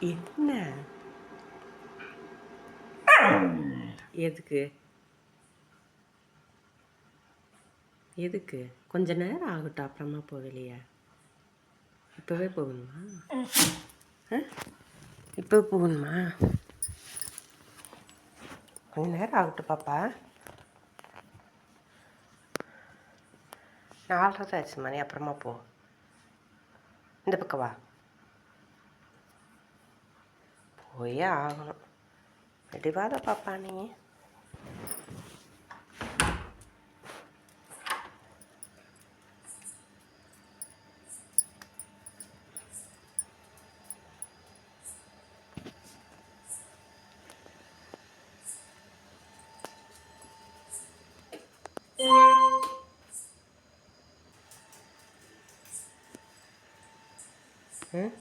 என்ன? எதுக்கு? எதுக்கு? கொஞ்ச நேரம் ஆகட்டும், அப்புறமா போ வெளிய. இப்பவே போகணுமா? இப்போ போகணுமா? கொஞ்ச நேரம் ஆகட்டும் பாப்பா. 4:30 தான் ஆச்சு மணி, அப்புறமா போ. இந்த பக்கம் வா. போயே ஆகணும். வெடிவாத பாப்பா நீ. ம்